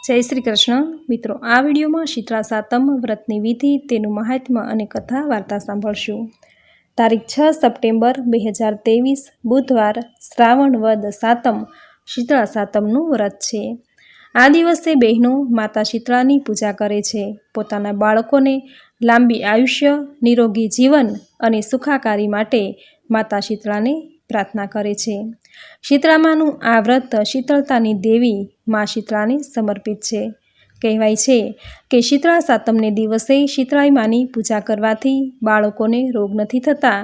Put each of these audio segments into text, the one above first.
જય શ્રી કૃષ્ણ મિત્રો, આ વિડીયોમાં શીતળા સાતમ વ્રતની વિધિ, તેનું મહાત્મ્ય અને કથા વાર્તા સાંભળશું। તારીખ 6 સપ્ટેમ્બર 2023 બુધવાર, શ્રાવણ વદ સાતમ શીતળા સાતમનું વ્રત છે। આ દિવસે બહેનો માતા શીતળાની પૂજા કરે છે। પોતાના બાળકોને લાંબી આયુષ્ય, નિરોગી જીવન અને સુખાકારી માટે માતા શીતળાને પ્રાર્થના કરે છે। શીતળામાનું આ વ્રત શીતળતાની દેવી મા શીતળાને સમર્પિત છે। કહેવાય છે કે શીતળા સાતમને દિવસે શીતળાઈ માની પૂજા કરવાથી બાળકોને રોગ નથી થતા।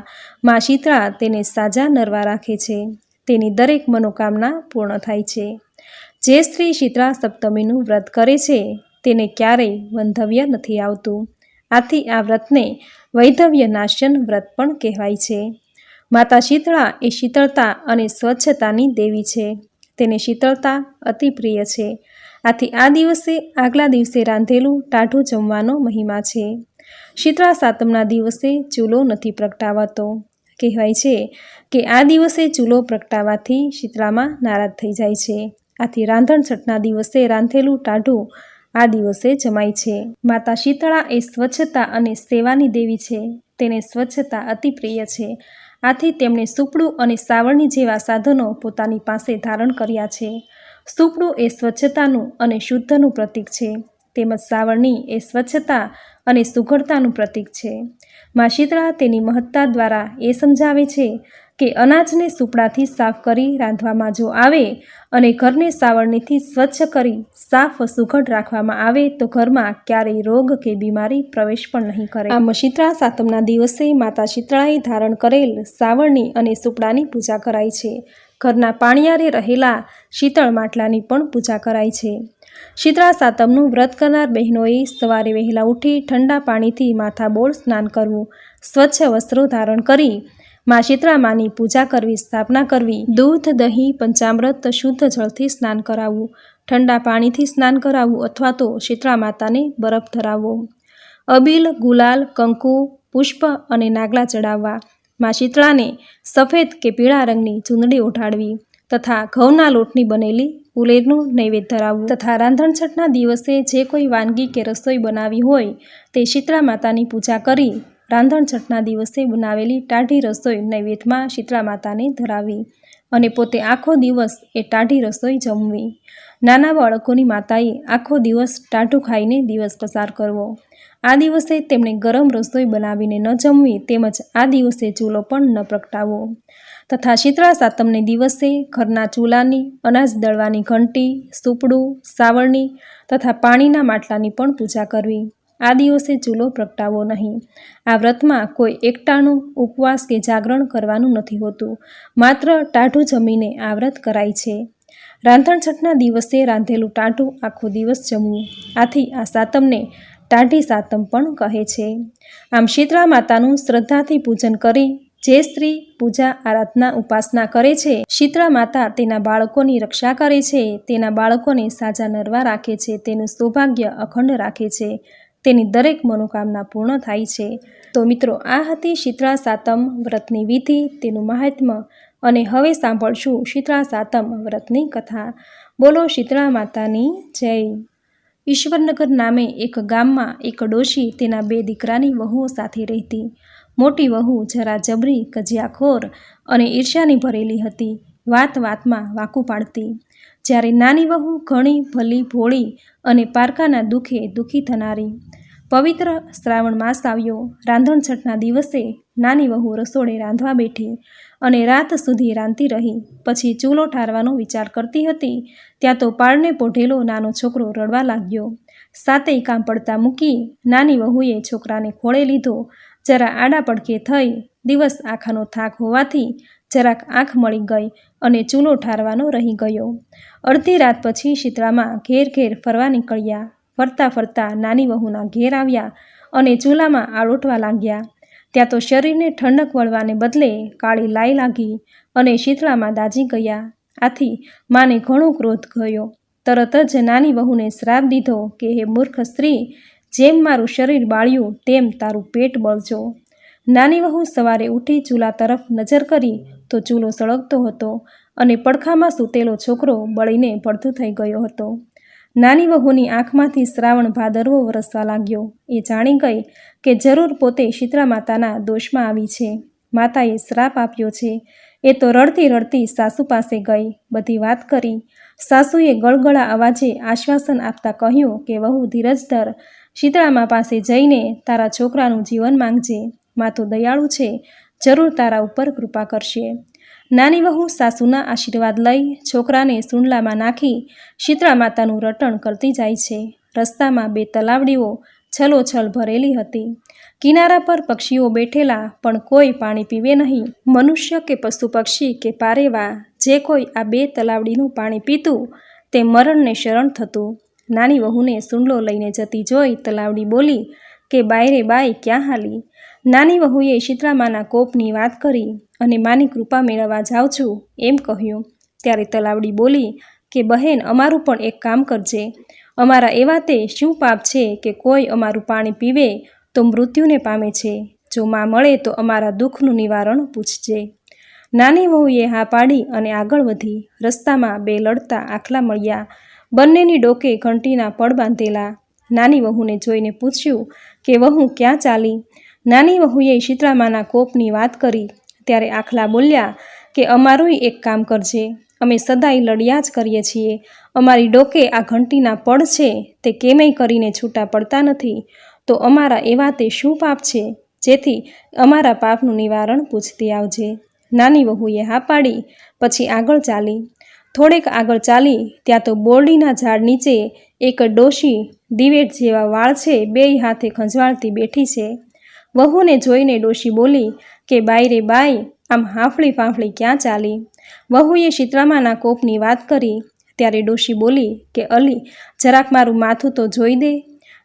મા શીતળા તેને સાજા નરવા રાખે છે, તેની દરેક મનોકામના પૂર્ણ થાય છે। જે સ્ત્રી શીતળા સપ્તમીનું વ્રત કરે છે તેને ક્યારેય વંધવ્ય નથી આવતું। આથી આ વ્રતને વૈધવ્ય નાશન વ્રત પણ કહેવાય છે। માતા શીતળા એ શીતળતા અને સ્વચ્છતાની દેવી છે। તેને શીતળતા અતિ પ્રિય છે। આથી આ દિવસે આગલા દિવસે રાંધેલું ટાઢું જમવાનો મહિમા છે। શીતળા સાતમના દિવસે ચૂલો નથી પ્રગટાવાતો। કહેવાય છે કે આ દિવસે ચૂલો પ્રગટાવવાથી શીતળામાં નારાજ થઈ જાય છે। આથી રાંધણ છઠના દિવસે રાંધેલું ટાઢું આ દિવસે જમાય છે। માતા શીતળા એ સ્વચ્છતા અને સેવાની દેવી છે। તેને સ્વચ્છતા અતિ પ્રિય છે। આથી તેમણે સુપડું અને સાવરણી જેવા સાધનો પોતાની પાસે ધારણ કર્યા છે। સુપડું એ સ્વચ્છતાનું અને શુદ્ધનું પ્રતીક છે, તેમજ સાવરણી એ સ્વચ્છતા અને સુઘડતાનું પ્રતીક છે। મા શીતળા તેની મહત્તા દ્વારા એ સમજાવે છે કે અનાજને સુપડાથી સાફ કરી રાંધવામાં જો આવે અને ઘરને સાવરણીથી સ્વચ્છ કરી સાફ સુઘડ રાખવામાં આવે તો ઘરમાં ક્યારેય રોગ કે બીમારી પ્રવેશ પણ નહીં કરે। આમ શીતળા સાતમના દિવસે માતા શીતળાએ ધારણ કરેલ સાવરણી અને સુપડાની પૂજા કરાય છે। ઘરના પાણિયારે રહેલા શીતળ માટલાની પણ પૂજા કરાય છે। શીતળા સાતમનું વ્રત કરનાર બહેનોએ સવારે વહેલા ઉઠી ઠંડા પાણીથી માથાબોળ સ્નાન કરવું, સ્વચ્છ વસ્ત્રો ધારણ કરી મા શીતળા માની પૂજા કરવી, સ્થાપના કરવી, દૂધ, દહીં, પંચામૃત, શુદ્ધ જળથી સ્નાન કરાવવું, ઠંડા પાણીથી સ્નાન કરાવવું અથવા તો શીતળા માતાને બરફ ધરાવવો, અબીલ, ગુલાલ, કંકુ, પુષ્પ અને નાગલા ચડાવવા, મા શીતળાને સફેદ કે પીળા રંગની ચૂંદડી ઓઢાડવી તથા ઘઉંના લોટની બનેલી ઉલેરનું નૈવેદ્ય ધરાવવું તથા રાંધણછઠના દિવસે જે કોઈ વાનગી કે રસોઈ બનાવી હોય તે શીતળા માતાની પૂજા કરી રાંધણછઠના દિવસે બનાવેલી ટાઢી રસોઈ નૈવેદ્યમાં શીતળા માતાને ધરાવી અને પોતે આખો દિવસ એ ટાઢી રસોઈ જમવી। નાના બાળકોની માતાએ આખો દિવસ ટાઢું ખાઈને દિવસ પસાર કરવો। આ દિવસે તેમણે ગરમ રસોઈ બનાવીને ન જમવી, તેમજ આ દિવસે ચૂલો પણ ન પ્રગટાવવો તથા શીતળા સાતમને દિવસે ઘરના ચૂલાની, અનાજ દળવાની ઘંટી, સુપડું, સાવરણી તથા પાણીના માટલાની પણ પૂજા કરવી। આ દિવસે ચૂલો પ્રગટાવવો નહીં। આ વ્રતમાં કોઈ એકટાણું, ઉપવાસ કે જાગરણ કરવાનું નથી હોતું, માત્ર ટાઢું જમીને આ વ્રત કરાય છે। રાંધણછઠના દિવસે રાંધેલું ટાઢું આખો દિવસ જમવું, આથી આ સાતમને ટાઢી સાતમ પણ કહે છે। આમ શીતળા માતાનું શ્રદ્ધાથી પૂજન કરી જે સ્ત્રી પૂજા, આરાધના, ઉપાસના કરે છે, શીતળા માતા તેના બાળકોની રક્ષા કરે છે, તેના બાળકોને સાજા નરવા રાખે છે, તેનું સૌભાગ્ય અખંડ રાખે છે, તેની દરેક મનોકામના પૂર્ણ થાય છે। તો મિત્રો, આ હતી શીતળા સાતમ વ્રતની વિધિ, તેનું મહાત્મ્ય અને હવે સાંભળશું શીતળા સાતમ વ્રતની કથા। બોલો શીતળા માતાની જય। ઈશ્વરનગર નામે એક ગામમાં એક ડોશી તેના 2 દીકરાની વહુઓ સાથે રહેતી। મોટી વહુ જરા જબરી, કજિયાખોર અને ઈર્ષ્યાની ભરેલી હતી, વાત વાતમાં વાંકું પાડતી, જ્યારે નાની વહુ ઘણી ભલી, ભોળી અને પારકાના દુઃખે દુઃખી થનારી। પવિત્ર શ્રાવણ માસ આવ્યો। રાંધણછઠના દિવસે નાની વહુ રસોડે રાંધવા બેઠી અને રાત સુધી રાંધતી રહી। પછી ચૂલો ઠારવાનો વિચાર કરતી હતી ત્યાં તો પાળને પોઢેલો નાનો છોકરો રડવા લાગ્યો। સાતેય કામ પડતા મૂકી નાની વહુએ છોકરાને ખોળે લીધો। જરા આડા પડખે થઈ, દિવસ આખાનો થાક હોવાથી જરાક આંખ મળી ગઈ અને ચૂલો ઠારવાનો રહી ગયો। અડધી રાત પછી શીતળામાં ઘેર ઘેર ફરવા નીકળ્યા। ફરતા ફરતા નાની વહુના ઘેર આવ્યા અને ચૂલામાં આળોટવા લાગ્યા। ત્યાં તો શરીરને ઠંડક વળવાને બદલે કાળી લાઈ લાગી અને શીતળામાં દાઝી ગયા। આથી માને ઘણો ક્રોધ ગયો। તરત જ નાની વહુને શ્રાપ દીધો કે હે મૂર્ખ સ્ત્રી, જેમ મારું શરીર બાળ્યું તેમ તારું પેટ બળજો। નાની વહુ સવારે ઉઠી ચૂલા તરફ નજર કરી તો ચૂલો સળગતો હતો અને પડખામાં સૂતેલો છોકરો બળીને ભડથું થઈ ગયો હતો। નાની વહુની આંખમાંથી શ્રાવણ ભાદરવો વરસવા લાગ્યો. એ જાણી ગઈ કે જરૂર પોતે શીતળા માતાના દોષમાં આવી છે. માતાએ શ્રાપ આપ્યો છે. એ તો રડતી રડતી સાસુ પાસે ગઈ, બધી વાત કરી. સાસુએ ગળગળા અવાજે આશ્વાસન આપતા કહ્યું કે વહુ ધીરજ ધર, શીતળામા પાસે જઈને તારા છોકરાનું જીવન માંગજે. મા તો દયાળુ છે, જરૂર તારા ઉપર કૃપા કરશે. નાની વહુ સાસુના આશીર્વાદ લઈ છોકરાને સુંડલામાં નાખી શીતળા માતાનું રટણ કરતી જાય છે. રસ્તામાં 2 તલાવડીઓ છલોછલ ભરેલી હતી. કિનારા પર પક્ષીઓ બેઠેલા, પણ કોઈ પાણી પીવે નહીં. મનુષ્ય કે પશુ પક્ષી કે પારેવા, જે કોઈ આ 2 તલાવડીનું પાણી પીતું તે મરણને શરણ થતું. નાની વહુને સુંડલો લઈને જતી જોઈ તલાવડી બોલી કે બાયરે બાઈ ક્યાં હાલી. નાની વહુએ શીતળામાના કોપની વાત કરી અને માની કૃપા મેળવવા જાઉં છું એમ કહ્યું. ત્યારે તલાવડી બોલી કે બહેન, અમારું પણ એક કામ કરજે. અમારા એવા તે શું પાપ છે કે કોઈ અમારું પાણી પીવે તો મૃત્યુને પામે છે. જો માં મળે તો અમારા દુઃખનું નિવારણ પૂછજે. નાની વહુએ હા પાડી અને આગળ વધી. રસ્તામાં 2 લડતા આખલા મળ્યા. બંનેની ડોકે ઘંટીના પડ બાંધેલા. નાની વહુને જોઈને પૂછ્યું કે વહુ ક્યાં ચાલી. નાની વહુએ શીતળામાના કોપની વાત કરી. ત્યારે આખલા બોલ્યા કે અમારુંય એક કામ કરજે. અમે સદાય લડ્યા જ કરીએ છીએ. અમારી ડોકે આ ઘંટીના પડ છે તે કેમેય કરીને છૂટા પડતા નથી. તો અમારા એવા તે શું પાપ છે જેથી અમારા પાપનું નિવારણ પૂછતી આવજે. નાની વહુએ હા પાડી. પછી આગળ ચાલી. થોડેક આગળ ચાલી ત્યાં તો બોરડીના ઝાડ નીચે એક ડોશી દિવેટ જેવા વાળ છે 2 હાથે ખંજવાળતી બેઠી છે. વહુને જોઈને ડોશી બોલી કે બાયરે બાઈ, આમ હાંફળી ફાંફળી ક્યાં ચાલી. વહુએ શીતળામાના કોપની વાત કરી. ત્યારે ડોશી બોલી કે અલી, જરાક મારું માથું તો જોઈ દે.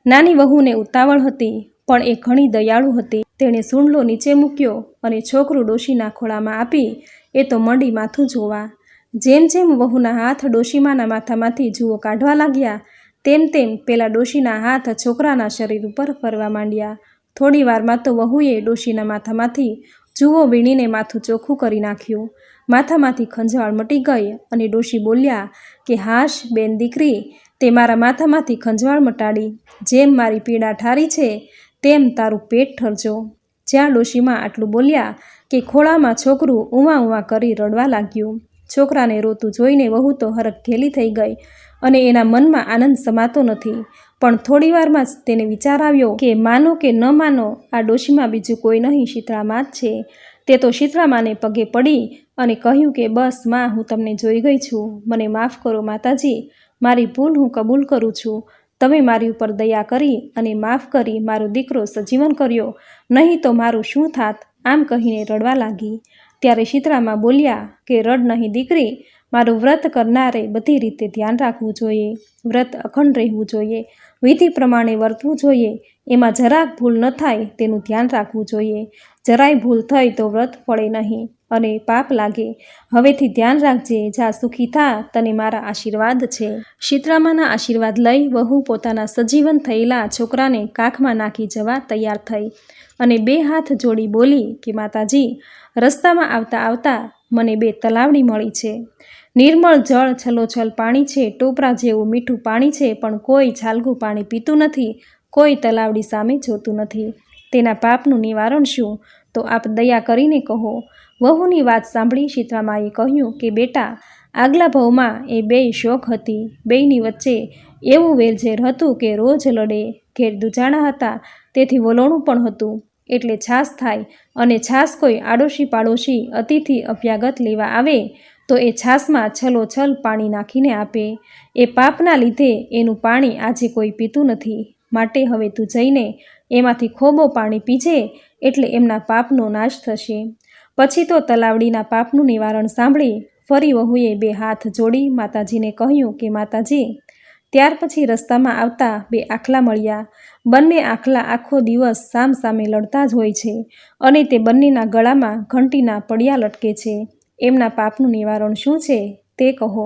નાની વહુને ઉતાવળ હતી, પણ એ ઘણી દયાળુ હતી. તેણે સુંડલો નીચે મૂક્યો અને છોકરું ડોશીના ખોળામાં આપી એ તો મંડી માથું જોવા. જેમ જેમ વહુના હાથ ડોશીમાના માથામાંથી જુઓ કાઢવા લાગ્યા, તેમ તેમ પેલા ડોશીના હાથ છોકરાના શરીર ઉપર ફરવા માંડ્યા. થોડી વારમાં તો વહુએ ડોશીના માથામાંથી જુઓ વીણીને માથું ચોખ્ખું કરી નાખ્યું. માથામાંથી ખંજવાળ મટી ગઈ અને ડોશી બોલ્યા કે હાશ બેન દીકરી, તે મારા માથામાંથી ખંજવાળ મટાડી. જેમ મારી પીડા ઠારી છે તેમ તારું પેટ ઠરજો. જ્યાં ડોશીમાં આટલું બોલ્યા કે ખોળામાં છોકરું ઊવા ઊવા કરી રડવા લાગ્યું. છોકરાને રોતું જોઈને વહુ તો હરખ ઘેલી થઈ ગઈ અને એના મનમાં આનંદ સમાતો નથી. પણ થોડી વારમાં જ તેને વિચાર આવ્યો કે માનો કે ન માનો, આ ડોશીમાં બીજું કોઈ નહીં, શીતળામાં જ છે. તે તો શીતળામાને પગે પડી અને કહ્યું કે બસ માં, હું તમને જોઈ ગઈ છું. મને માફ કરો માતાજી, મારી ભૂલ હું કબૂલ કરું છું. તમે મારી ઉપર દયા કરી અને માફ કરી મારો દીકરો સજીવન કર્યો, નહીં તો મારું શું થાત. આમ કહીને રડવા લાગી. ત્યારે શીતળામાં બોલ્યા કે રડ નહીં દીકરી, મારું વ્રત કરનારે બધી રીતે ધ્યાન રાખવું જોઈએ. વ્રત અખંડ રહેવું જોઈએ. વિધિ પ્રમાણે વર્તવું જોઈએ. એમાં જરાક ભૂલ ન થાય તેનું ધ્યાન રાખવું જોઈએ. જરાય ભૂલ થઈ તો વ્રત ફળે નહીં અને પાપ લાગે. હવેથી ધ્યાન રાખજે. જા સુખી થા, તને મારા આશીર્વાદ છે. શીતળામાના આશીર્વાદ લઈ વહુ પોતાના સજીવન થયેલા છોકરાને કાખમાં નાખી જવા તૈયાર થઈ અને 2 હાથ જોડી બોલી કે માતાજી, રસ્તામાં આવતા આવતા મને 2 તલાવડી મળી છે. નિર્મળ જળ છલોછલ પાણી છે, ટોપરા જેવું મીઠું પાણી છે, પણ કોઈ છાલગું પાણી પીતું નથી, કોઈ તલાવડી સામે જોતું નથી. તેના પાપનું નિવારણ શું, તો આપ દયા કરીને કહો. વહુની વાત સાંભળી શીતળામાએ કહ્યું કે બેટા, આગલા ભવમાં એ 2 શોખ હતી. 2ની વચ્ચે એવું વેરઝેર હતું કે રોજ લડે. ઘેર દુજાણા હતા, તેથી વલોણું પણ હતું. એટલે છાસ થાય અને છાસ કોઈ આડોશી પાડોશી અતિથિ અભ્યાગત લેવા આવે તો એ છાસમાં છલોછલ પાણી નાખીને આપે. એ પાપના લીધે એનું પાણી આજે કોઈ પીતું નથી. માટે હવે તું જઈને એમાંથી ખોબો પાણી પીજે, એટલે એમના પાપનો નાશ થશે. પછી તો તલાવડીના પાપનું નિવારણ સાંભળી ફરી વહુએ 2 હાથ જોડી માતાજીને કહ્યું કે માતાજી. ત્યાર પછી રસ્તામાં આવતા 2 આખલા મળ્યા. બંને આખલા આખો દિવસ સામ સામે લડતા જ હોય છે અને તે બંનેના ગળામાં ઘંટીના પડિયા લટકે છે. એમના પાપનું નિવારણ શું છે તે કહો.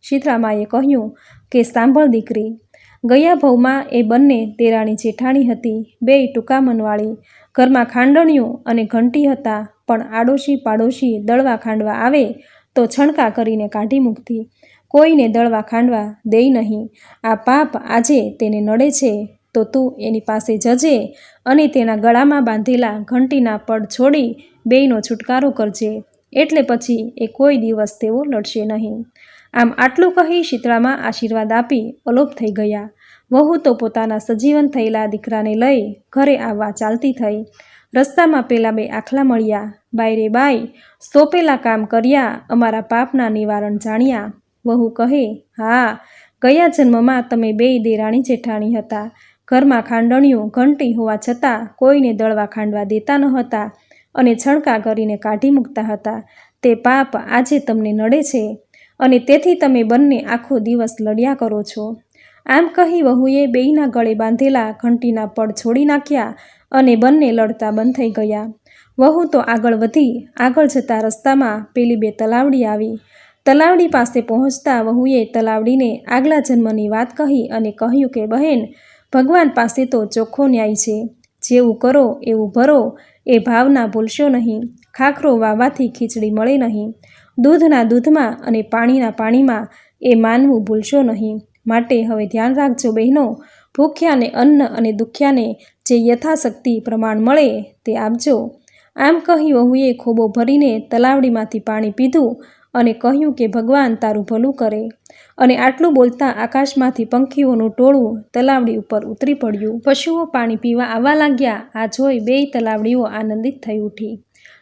શીતળામાએ કહ્યું કે સાંભળ દીકરી, ગયા ભવમાં એ બંને દેરાણી જેઠાણી હતી. 2 ટૂંકા મનવાળી. ઘરમાં ખાંડણિયું અને ઘંટી હતા, પણ આડોશી પાડોશી દળવા ખાંડવા આવે તો છણકા કરીને કાઢી મૂકતી. કોઈને દળવા ખાંડવા દેય નહીં. આ પાપ આજે તેને નડે છે તો તું એની પાસે જજે અને તેના ગળામાં બાંધેલા ઘંટીના પડ છોડી બેયનો છુટકારો કરજે, એટલે પછી એ કોઈ દિવસ તેઓ લડશે નહીં. આમ આટલું કહી શીતળામાં આશીર્વાદ આપી અલોપ થઈ ગયા. વહુ તો પોતાના સજીવન થયેલા દીકરાને લઈ ઘરે આવવા ચાલતી થઈ. રસ્તામાં પેલા બે આખલા મળ્યા. બાઈ રે બાઈ, સોંપેલા કામ કર્યા, અમારા પાપના નિવારણ જાણ્યા. વહુ કહે, હા, ગયા જન્મમાં તમે બેય દેરાણી જેઠાણી હતા. ઘરમાં ખાંડણિયું ઘંટી હોવા છતાં કોઈને દળવા ખાંડવા દેતા ન હતા અને છણકા કરીને કાઢી મૂકતા હતા. તે પાપ આજે તમને નડે છે અને તેથી તમે બંને આખો દિવસ લડ્યા કરો છો. આમ કહી વહુએ બેયના ગળે બાંધેલા ઘંટીના પડ છોડી નાખ્યા અને બંને લડતા બંધ થઈ ગયા. વહુ તો આગળ વધી. આગળ જતા રસ્તામાં પેલી બે તલાવડી આવી. તલાવડી પાસે પહોંચતા વહુએ તલાવડીને આગલા જન્મની વાત કહી અને કહ્યું કે બહેન, ભગવાન પાસે તો ચોખ્ખો ન્યાય છે. જેવું કરો એવું ભરો, એ ભાવના ભૂલશો નહીં. ખાખરો વાવવાથી ખીચડી મળે નહીં. દૂધના દૂધમાં અને પાણીના પાણીમાં એ માનવું ભૂલશો નહીં. માટે હવે ધ્યાન રાખજો બહેનો. ભૂખ્યાને અન્ન અને દુખ્યાને જે યથાશક્તિ પ્રમાણ મળે તે આપજો. આમ કહી વહુએ ખોબો ભરીને તલાવડીમાંથી પાણી પીધું અને કહ્યું કે ભગવાન તારું ભલું કરે. અને આટલું બોલતા આકાશમાંથી પંખીઓનું ટોળું તલાવડી ઉપર ઉતરી પડ્યું. પશુઓ પાણી પીવા આવવા લાગ્યા. આ જોઈ બેય તલાવડીઓ આનંદિત થઈ ઉઠી.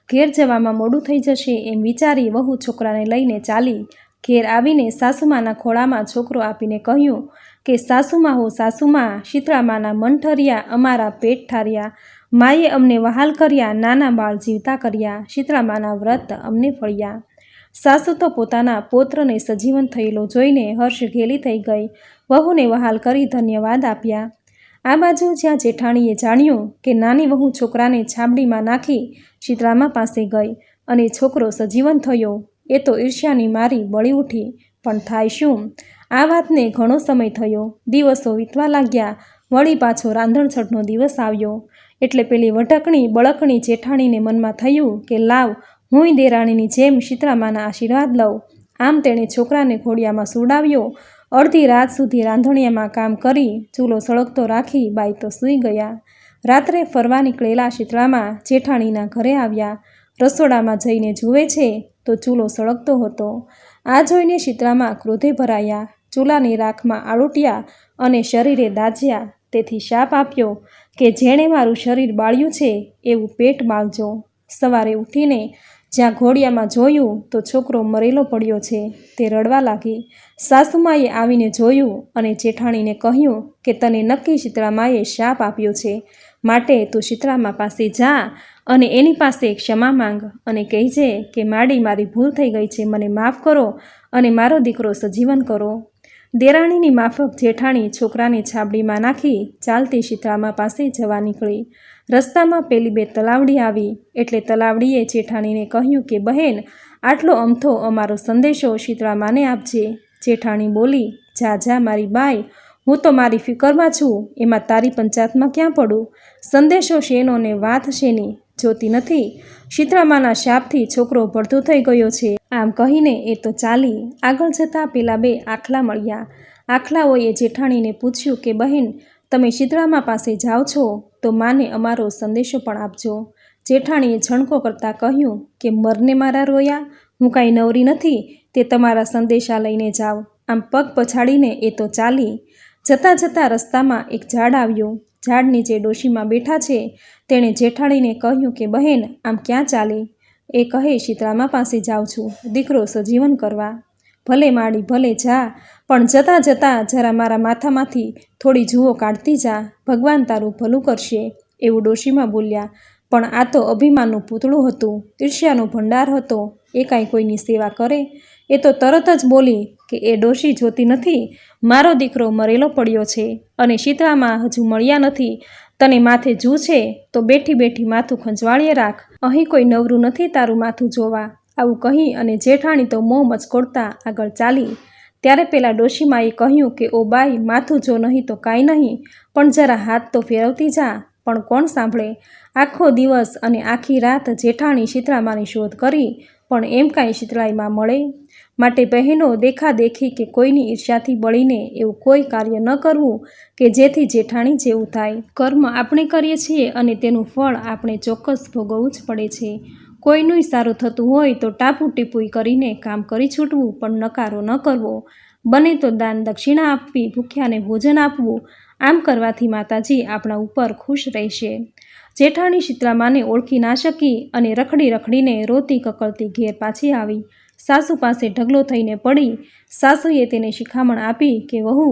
ઘેર જવામાં મોડું થઈ જશે એમ વિચારી વહુ છોકરાને લઈને ચાલી. ઘેર આવીને સાસુમાના ખોળામાં છોકરો આપીને કહ્યું કે સાસુમા હો સાસુમા, શીતળામાના મન ઠર્યા, અમારા પેટ ઠાર્યા. માએ અમને વહાલ કર્યા, નાના બાળ જીવતા કર્યા, શીતળામાના વ્રત અમને ફળ્યા. સાસુ તો પોતાના પૌત્રને સજીવન થયેલો જોઈને હર્ષ ઘેલી થઈ ગઈ. વહુને વહાલ કરી ધન્યવાદ આપ્યા. આ બાજુ જ્યાં જેઠાણીએ જાણ્યું કે નાની વહુ છોકરાને છાબડીમાં નાખી શીતળામા પાસે ગઈ અને છોકરો સજીવન થયો, એ તો ઈર્ષ્યાની મારી બળી ઉઠી. પણ થાય શું? આ વાતને ઘણો સમય થયો. દિવસો વીતવા લાગ્યા. વળી પાછો રાંધણછટનો દિવસ આવ્યો. એટલે પેલી વઢકણી બળકણી જેઠાણીને મનમાં થયું કે લાવ, હુંય દેરાણીની જેમ શીતળામાના આશીર્વાદ લઉં. આમ તેણે છોકરાને ઘોડિયામાં સુડાવ્યો. અડધી રાત સુધી રાંધણિયામાં કામ કરી ચૂલો સળગતો રાખી બાઈ તો સૂઈ ગયા. રાત્રે ફરવા નીકળેલા શીતળામાં જેઠાણીના ઘરે આવ્યા. રસોડામાં જઈને જુએ છે તો ચૂલો સળગતો હતો. આ જોઈને શીતળામાં ક્રોધે ભરાયા. ચૂલાની રાખમાં આળોટ્યા અને શરીરે દાઝ્યા. તેથી શાપ આપ્યો કે જેણે મારું શરીર બાળ્યું છે એવું પેટ બાળજો. સવારે ઉઠીને જ્યાં ઘોડિયામાં જોયું તો છોકરો મરેલો પડ્યો છે. તે રડવા લાગી. સાસુમાએ આવીને જોયું અને જેઠાણીને કહ્યું કે તને નક્કી શીતળામાએ શાપ આપ્યો છે, માટે તું શીતળામા પાસે જા અને એની પાસે ક્ષમા માંગ અને કહેજે કે મારી ભૂલ થઈ ગઈ છે, મને માફ કરો અને મારો દીકરો સજીવન કરો. દેરાણીની માફક જેઠાણી છોકરાને છાબડીમાં નાખી ચાલતી શીતળામા પાસે જવા નીકળી. રસ્તામાં પેલી બે તલાવડી આવી એટલે તલાવડીએ જેઠાણીને કહ્યું કે બહેન, આટલો અમથો અમારો સંદેશો શીતળામાને આપજે. જેઠાણી બોલી, જા જા મારી બાઈ, હું તો મારી ફિકરમાં છું, એમાં તારી પંચાયતમાં ક્યાં પડું? સંદેશો શેનો ને વાત શેની જોતી નથી. શીતળામાના શાપથી છોકરો ભડતો થઈ ગયો છે. આમ કહીને એ તો ચાલી. આગળ જતાં પેલા બે આખલા મળ્યા. આખલાઓએ જેઠાણીને પૂછ્યું કે બહેન, તમે શીતળામા પાસે જાઓ છો તો માને અમારો સંદેશો પણ આપજો. જેઠાણીએ ઝણકો કરતાં કહ્યું કે મરને મારા રોયા, હું કાંઈ નવરી નથી તે તમારા સંદેશા લઈને જાઓ. આમ પગ પછાડીને એ તો ચાલી. જતાં જતાં રસ્તામાં એક ઝાડ આવ્યું. ઝાડ નીચે ડોશીમાં બેઠા છે. તેણે જેઠાણીને કહ્યું કે બહેન, આમ ક્યાં ચાલી? એ કહે, શીતળામા પાસે જાઉં છું દીકરો સજીવન કરવા. ભલે માડી ભલે જા, પણ જતાં જતાં જરા મારા માથામાંથી થોડી જુઓ કાઢતી જા, ભગવાન તારું ભલું કરશે, એવું ડોશીમાં બોલ્યા. પણ આ તો અભિમાનનું પૂતળું હતું, ઈર્ષ્યાનો ભંડાર હતો. એ કાંઈ કોઈની સેવા કરે? એ તો તરત જ બોલી કે એ ડોશી જોતી નથી, મારો દીકરો મરેલો પડ્યો છે અને શીતળામાં હજુ મળ્યા નથી. તને માથે જૂ છે તો બેઠી બેઠી માથું ખંજવાળીએ રાખ, અહીં કોઈ નવરું નથી તારું માથું જોવા. આવું કહી અને જેઠાણી તો મોં મચકોડતા આગળ ચાલી. ત્યારે પેલા ડોશીમાએ કહ્યું કે ઓ બાઈ, માથું જો નહીં તો કાંઈ નહીં, પણ જરા હાથ તો ફેરવતી જા. પણ કોણ સાંભળે? આખો દિવસ અને આખી રાત જેઠાણી શીતળામાની શોધ કરી, પણ એમ કાંઈ શીતળાઈમાં મળે. માટે બહેનો દેખાદેખી કે કોઈની ઈર્ષ્યાથી બળીને એવું કોઈ કાર્ય ન કરવું કે જેથી જેઠાણી જેવું થાય. કર્મ આપણે કરીએ છીએ અને તેનું ફળ આપણે ચોક્કસ ભોગવવું જ પડે છે. કોઈનું સારું થતું હોય તો ટાપુટીપુઈ કરીને કામ કરી છૂટવું, પણ નકારો ન કરવો. બને તો દાન દક્ષિણા આપવી, ભૂખ્યાને ભોજન આપવું. આમ કરવાથી માતાજી આપણા ઉપર ખુશ રહેશે. જેઠાણી શીતળામાને ઓળખી ના શકી અને રખડી રખડીને રોતી કકળતી ઘેર પાછી આવી. સાસુ પાસે ઢગલો થઈને પડી. સાસુએ તેને શિખામણ આપી કે વહુ,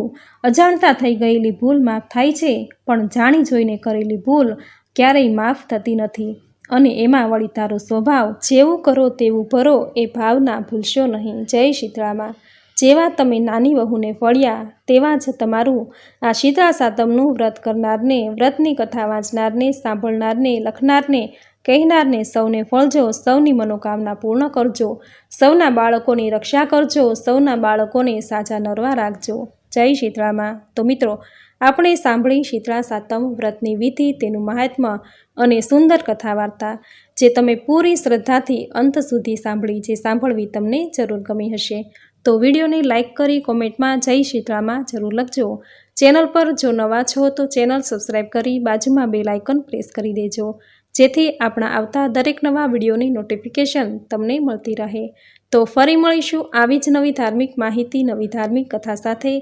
અજાણતા થઈ ગયેલી ભૂલ માફ થાય છે, પણ જાણી જોઈને કરેલી ભૂલ ક્યારેય માફ થતી નથી. અને એમાં વળી તારો સ્વભાવ જેવું કરો તેવું ભરો એ ભાવના ભૂલશો નહીં. જય શીતળામાં. જેવા તમે નાની વહુને ફળ્યા તેવા જ તમારું આ શીતળા સાતમનું વ્રત કરનારને, વ્રતની કથા વાંચનારને, સાંભળનારને, લખનારને, કહેનારને સૌને ફળજો. સૌની મનોકામના પૂર્ણ કરજો. સૌના બાળકોની રક્ષા કરજો. સૌના બાળકોને સાજા નરવા રાખજો. જય શીતળામાં. તો મિત્રો, આપણે સાંભળી શીતળા સાતમ વ્રતની વિધિ, તેનું મહાત્મ્ય અને સુંદર કથા વાર્તા, જે તમે પૂરી શ્રદ્ધાથી અંત સુધી સાંભળી, જે સાંભળવી તમને જરૂર ગમી હશે. તો વિડીયોને લાઇક કરી કોમેન્ટમાં જય શીતળામાં જરૂર લખજો. ચેનલ પર જો નવા છો તો ચેનલ સબસ્ક્રાઈબ કરી બાજુમાં બેલ આઇકન પ્રેસ કરી દેજો, જેથી આપણા આવતા દરેક નવા વિડીયોની નોટિફિકેશન તમને મળતી રહે. તો ફરી મળીશું આવી જ નવી ધાર્મિક માહિતી, નવી ધાર્મિક કથા સાથે.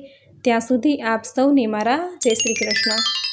ત્યાં સુધી આપ સૌને મારા જય શ્રી કૃષ્ણ.